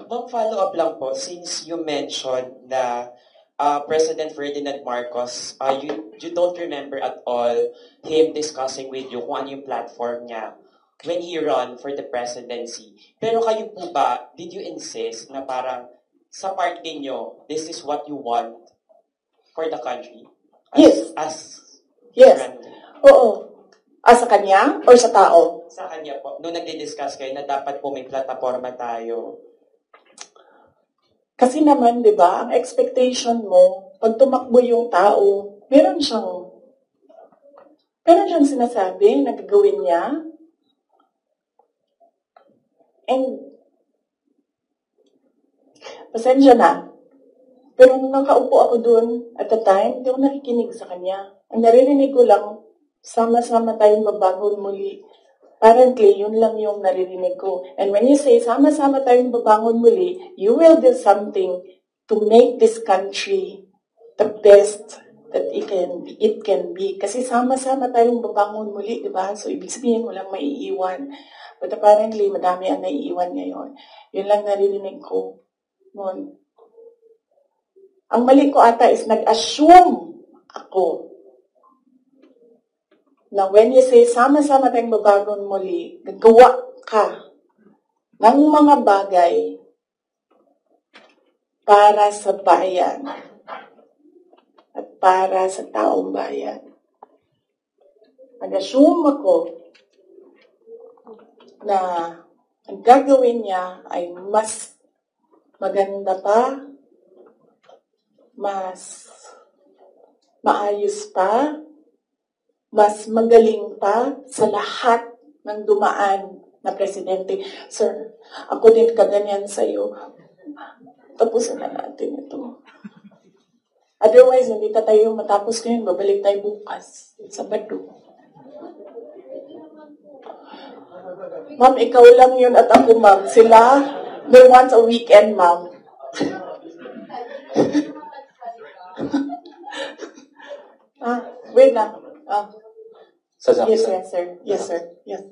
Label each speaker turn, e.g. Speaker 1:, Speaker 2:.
Speaker 1: Ma'am, follow-up lang po, since you mentioned na President Ferdinand Marcos, you don't remember at all him discussing with you kung ano yung platform niya when he run for the presidency. Pero kayo po ba, did you insist na parang sa party niyo, this is what you want for the country?
Speaker 2: Yes. Oo. Sa kanya or sa tao?
Speaker 1: Sa kanya po. Noong nagdi-discuss kayo na dapat po may plataforma tayo.
Speaker 2: Kasi naman, di ba, ang expectation mo, pag tumakbo yung tao, meron siyang sinasabi na gagawin niya. And, pasensya na. Pero nung nakaupo ako doon at the time, hindi ako nakikinig sa kanya. Ang naririnig ko lang, sama-sama tayong babangon muli. Apparently, yun lang yung naririnig ko. And when you say, sama-sama tayong babangon muli, you will do something to make this country the best that it can be. Kasi sama-sama tayong babangon muli, di ba? So, ibig sabihin, walang maiiwan. But apparently, madami ang naiiwan ngayon. Yun lang naririnig ko noon. Ang mali ko ata is nag-assume ako na when you say, sama-sama tayong babangon muli, gagawa ka ng mga bagay para sa bayan at para sa taong bayan. Nag-assume ako na ang gagawin niya ay mas maganda pa, mas maayos pa, mas magaling pa sa lahat ng dumaan na presidente. Sir, ako din kaganyan sa'yo. Tapusin na natin ito. Otherwise, hindi na tayo matapos ngayon. Babalik tayo bukas. Sabado. Ma'am, ikaw lang yun at ako, ma'am. Sila, they want a weekend, ma'am. Wait lang. Yes, sir. Yes, sir. Yes.